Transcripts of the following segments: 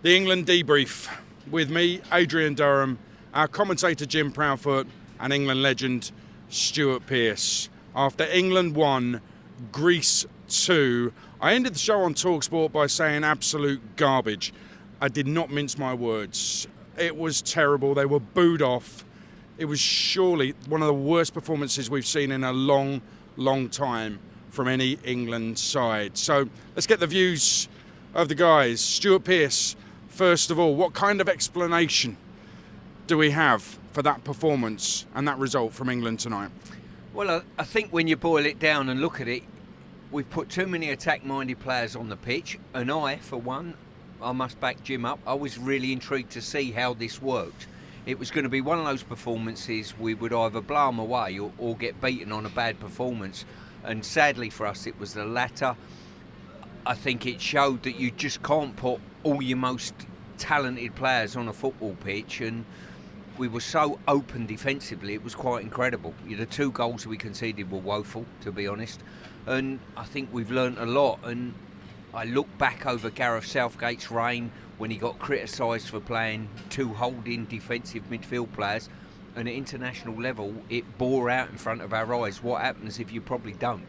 The England Debrief with me, Adrian Durham, our commentator Jim Proudfoot, and England legend Stuart Pearce. After England 1, Greece 2, I ended the show on talkSPORT by saying absolute garbage. I did not mince my words. It was terrible. They were booed off. It was surely one of the worst performances we've seen in a long, long time from any England side. So let's get the views of the guys. Stuart Pearce, first of all, what kind of explanation do we have for that performance and that result from England tonight? Well, I think when you boil it down and look at it, we've put too many attack-minded players on the pitch, and I, for one, I must back Jim up. I was really intrigued to see how this worked. It was going to be one of those performances we would either blow them away or get beaten on a bad performance, and sadly for us it was the latter. I think it showed that you just can't put all your most talented players on a football pitch, and we were so open defensively, it was quite incredible. The 2 goals we conceded were woeful, to be honest, and I think we've learnt a lot. And I look back over Gareth Southgate's reign when he got criticised for playing 2 holding defensive midfield players, and at international level it bore out in front of our eyes what happens if you probably don't.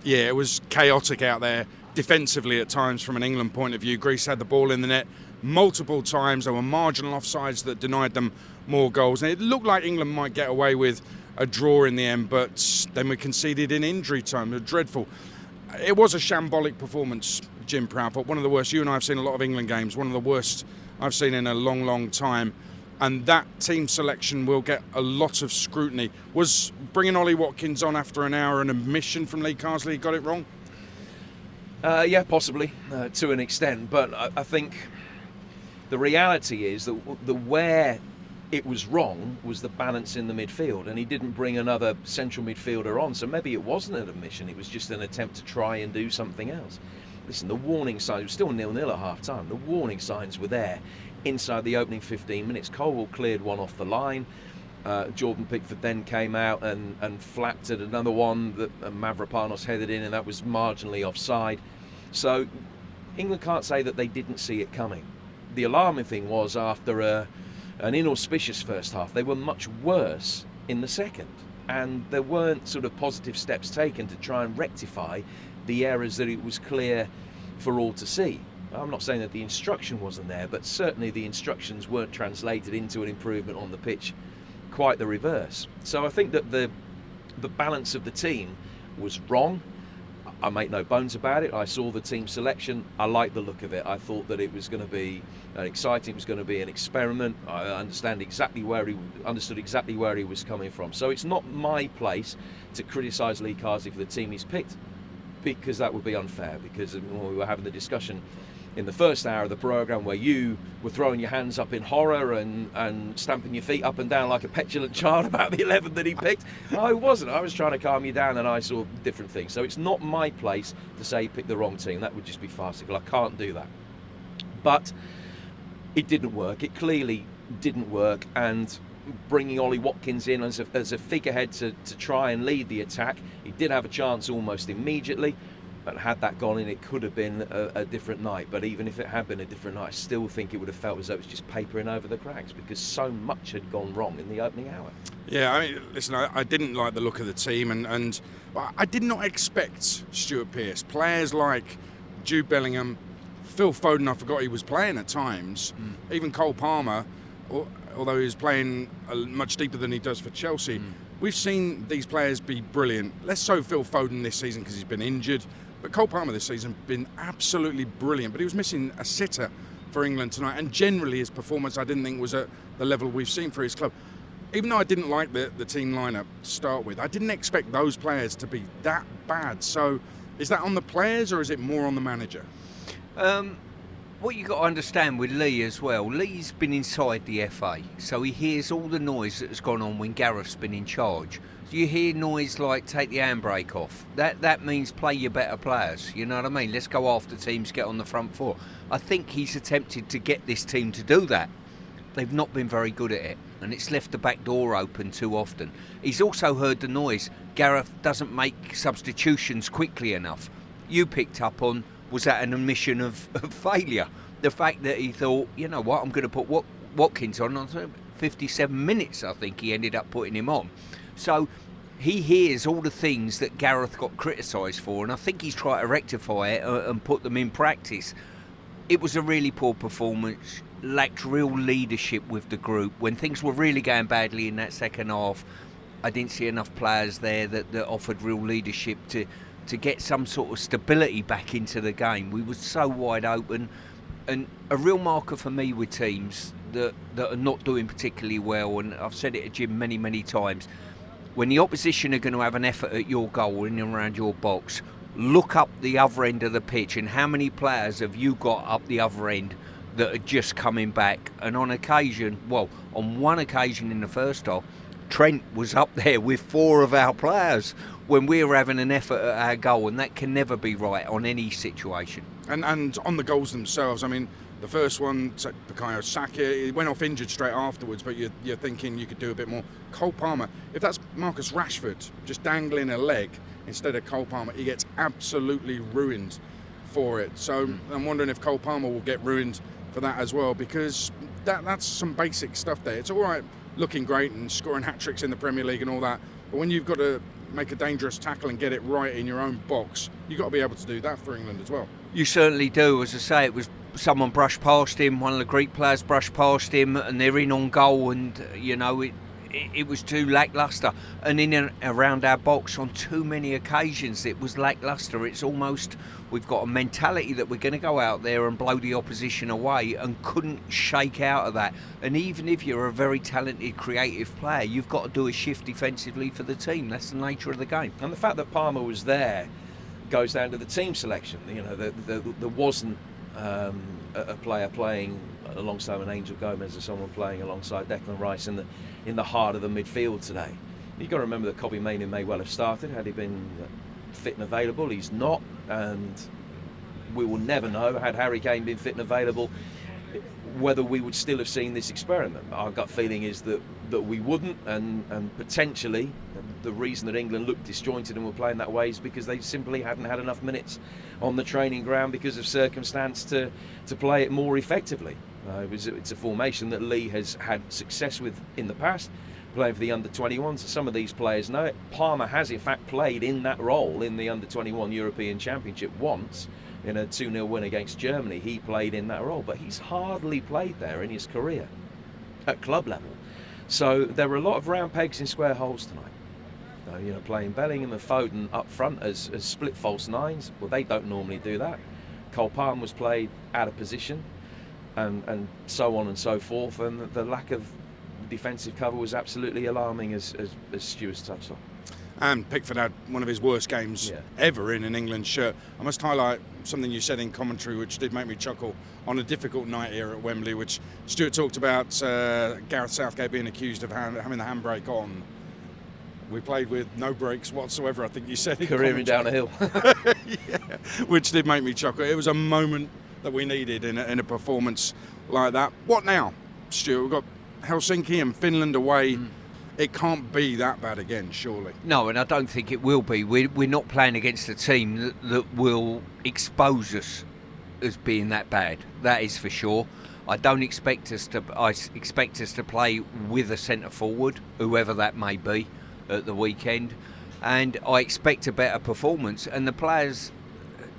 Yeah, it was chaotic out there defensively at times from an England point of view. Greece had the ball in the net multiple times. There were marginal offsides that denied them more goals, and it looked like England might get away with a draw in the end, but then we conceded in injury time. It was dreadful. It was a shambolic performance, Jim Proudfoot, one of the worst. You and I have seen a lot of England games, one of the worst I've seen in a long, long time, and that team selection will get a lot of scrutiny. Was bringing Ollie Watkins on after an hour an admission from Lee Carsley? He got it wrong? Yeah, possibly, to an extent, but I think the reality is that where it was wrong was the balance in the midfield, and he didn't bring another central midfielder on, so maybe it wasn't an admission, it was just an attempt to try and do something else. Listen, the warning signs, it was still 0-0 at half time, the warning signs were there inside the opening 15 minutes. Colwell cleared one off the line, Jordan Pickford then came out and flapped at another one that Mavropanos headed in, and that was marginally offside. So England can't say that they didn't see it coming. The alarming thing was, after an inauspicious first half, they were much worse in the second, and there weren't sort of positive steps taken to try and rectify the errors that it was clear for all to see. I'm not saying that the instruction wasn't there, but certainly the instructions weren't translated into an improvement on the pitch, quite the reverse. So I think that the balance of the team was wrong. I make no bones about it. I saw the team selection. I liked the look of it. I thought that it was going to be exciting. It was going to be an experiment. I understood exactly where he was coming from. So it's not my place to criticise Lee Carsley for the team he's picked, because that would be unfair. Because when we were having the discussion in the first hour of the programme where you were throwing your hands up in horror and stamping your feet up and down like a petulant child about the 11 that he picked, I wasn't. I was trying to calm you down, and I saw different things. So it's not my place to say he picked the wrong team. That would just be farcical. I can't do that. But it didn't work. It clearly didn't work, and bringing Ollie Watkins in as a figurehead to try and lead the attack, he did have a chance almost immediately. But had that gone in, it could have been a different night. But even if it had been a different night, I still think it would have felt as though it was just papering over the cracks, because so much had gone wrong in the opening hour. Yeah, I mean, listen, I didn't like the look of the team, and I did not expect Stuart Pearce. Players like Jude Bellingham, Phil Foden, I forgot he was playing at times, even Cole Palmer, although he was playing much deeper than he does for Chelsea. We've seen these players be brilliant. Less so Phil Foden this season because he's been injured. But Cole Palmer this season has been absolutely brilliant. But he was missing a sitter for England tonight. And generally his performance I didn't think was at the level we've seen for his club. Even though I didn't like the team lineup to start with, I didn't expect those players to be that bad. So is that on the players or is it more on the manager? What you've got to understand with Lee as well, Lee's been inside the FA, so he hears all the noise that has gone on when Gareth's been in charge. So you hear noise like take the handbrake off. That means play your better players, you know what I mean? Let's go after teams, get on the front foot. I think he's attempted to get this team to do that. They've not been very good at it, and it's left the back door open too often. He's also heard the noise. Gareth doesn't make substitutions quickly enough. You picked up on, was that an admission of failure? the fact that he thought, you know what, I'm going to put Watkins on 57 minutes, I think he ended up putting him on. So he hears all the things that Gareth got criticised for, and I think he's tried to rectify it and put them in practice. It was a really poor performance, lacked real leadership with the group. When things were really going badly in that second half, I didn't see enough players there that offered real leadership to get some sort of stability back into the game. We were so wide open, and a real marker for me with teams that are not doing particularly well, and I've said it to Jim many, many times, when the opposition are going to have an effort at your goal in and around your box, look up the other end of the pitch and how many players have you got up the other end that are just coming back. And on one occasion in the first half, Trent was up there with 4 of our players when we were having an effort at our goal, and that can never be right on any situation. And on the goals themselves, I mean, the first one, Bukayo Saka, he went off injured straight afterwards, but you're thinking you could do a bit more. Cole Palmer, if that's Marcus Rashford just dangling a leg instead of Cole Palmer, he gets absolutely ruined for it. So I'm wondering if Cole Palmer will get ruined for that as well, because that's some basic stuff there. It's all right looking great and scoring hat-tricks in the Premier League and all that, but when you've got to make a dangerous tackle and get it right in your own box, you've got to be able to do that for England as well. You certainly do. As I say, it was someone brushed past him, one of the Greek players brushed past him, and they're in on goal, and it was too lacklustre. And in and around our box on too many occasions it was lacklustre. It's almost, we've got a mentality that we're going to go out there and blow the opposition away, and couldn't shake out of that. And even if you're a very talented creative player, you've got to do a shift defensively for the team. That's the nature of the game. And the fact that Palmer was there goes down to the team selection. There wasn't a player playing alongside an Angel Gomez or someone playing alongside Declan Rice in the heart of the midfield today. You've got to remember that Kobbie Mainoo may well have started had he been fit and available. He's not, and we will never know, had Harry Kane been fit and available, whether we would still have seen this experiment. Our gut feeling is that we wouldn't, and potentially the reason that England looked disjointed and were playing that way is because they simply hadn't had enough minutes on the training ground because of circumstance to play it more effectively. It's a formation that Lee has had success with in the past, playing for the under-21s. Some of these players know it. Palmer has in fact played in that role in the under-21 European Championship once. In a 2-0 win against Germany, he played in that role, but he's hardly played there in his career at club level. So there were a lot of round pegs in square holes tonight. Playing Bellingham and Foden up front as split false nines, well, they don't normally do that. Cole Palmer was played out of position, and so on and so forth, and the lack of defensive cover was absolutely alarming, as Stuart's touched on. And Pickford had one of his worst games ever in an England shirt. I must highlight something you said in commentary, which did make me chuckle, on a difficult night here at Wembley, which Stuart talked about Gareth Southgate being accused of having the handbrake on. We played with no brakes whatsoever, I think you said. Careering down a hill. Yeah, which did make me chuckle. It was a moment that we needed in a performance like that. What now, Stuart? We've got Helsinki and Finland away. It can't be that bad again, surely. No, and I don't think it will be. We're not playing against a team that will expose us as being that bad. That is for sure. I expect us to play with a centre forward, whoever that may be, at the weekend, and I expect a better performance. And the players,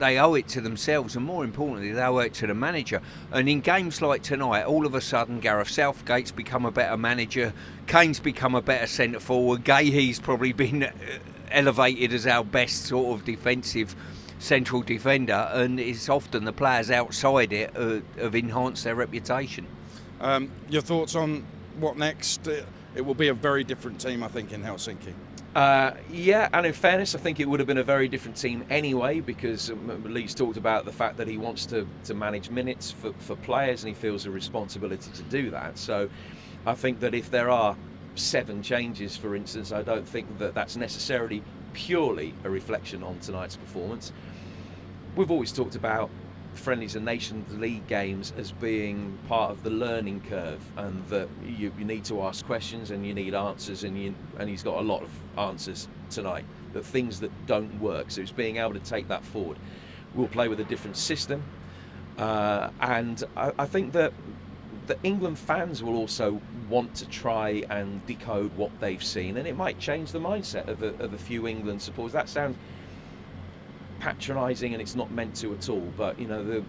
they owe it to themselves, and more importantly, they owe it to the manager. And in games like tonight, all of a sudden, Gareth Southgate's become a better manager, Kane's become a better centre forward, Gahey's probably been elevated as our best sort of defensive central defender, and it's often the players outside it have enhanced their reputation. Your thoughts on what next? It will be a very different team, I think, in Helsinki. And in fairness, I think it would have been a very different team anyway, because Lee's talked about the fact that he wants to manage minutes for players, and he feels a responsibility to do that. So I think that if there are 7 changes, for instance, I don't think that that's necessarily purely a reflection on tonight's performance. We've always talked about friendlies and Nations League games as being part of the learning curve, and that you need to ask questions and you need answers, and he's got a lot of answers tonight, the things that don't work, so it's being able to take that forward. We'll play with a different system. And I think that the England fans will also want to try and decode what they've seen, and it might change the mindset of a few England supporters. That sounds patronising, and it's not meant to at all. But you know,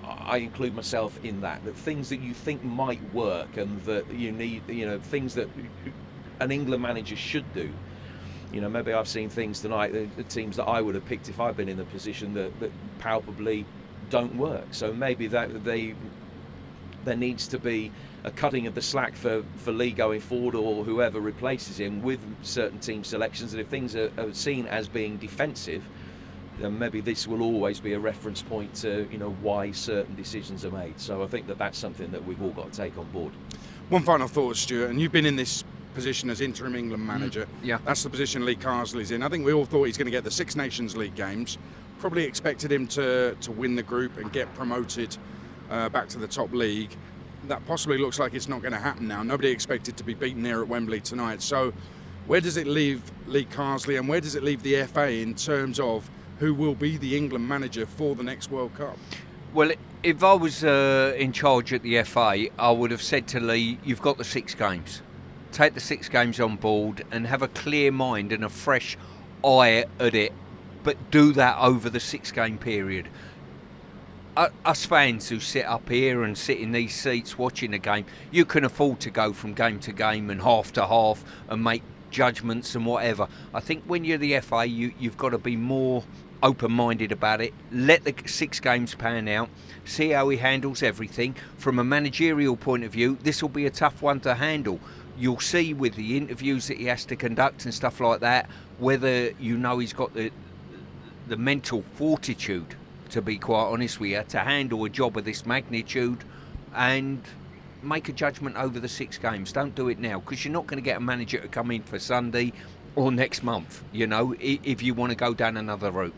I include myself in that. That things that you think might work, and that you need, you know, things that an England manager should do. You know, maybe I've seen things tonight, the teams that I would have picked if I'd been in the position that palpably don't work. So maybe that there needs to be a cutting of the slack for Lee going forward, or whoever replaces him, with certain team selections. And if things are seen as being defensive, then maybe this will always be a reference point to, you know, why certain decisions are made. So I think that that's something that we've all got to take on board. One final thought, Stuart, and you've been in this position as interim England manager. Yeah. That's the position Lee Carsley's in. I think we all thought he's going to get the Six Nations League games. Probably expected him to win the group and get promoted back to the top league. That possibly looks like it's not going to happen now. Nobody expected to be beaten there at Wembley tonight. So where does it leave Lee Carsley, and where does it leave the FA in terms of who will be the England manager for the next World Cup? Well, if I was in charge at the FA, I would have said to Lee, you've got the 6 games. Take the 6 games on board and have a clear mind and a fresh eye at it, but do that over the 6-game period. Us fans who sit up here and sit in these seats watching the game, you can afford to go from game to game and half to half and make judgments and whatever. I think when you're the FA, you've got to be more open-minded about it. Let the 6 games pan out, see how he handles everything. From a managerial point of view, this will be a tough one to handle. You'll see with the interviews that he has to conduct and stuff like that, whether you know he's got the mental fortitude, to be quite honest with you, to handle a job of this magnitude and make a judgment over the 6 games. Don't do it now, because you're not going to get a manager to come in for Sunday or next month, you know, if you want to go down another route.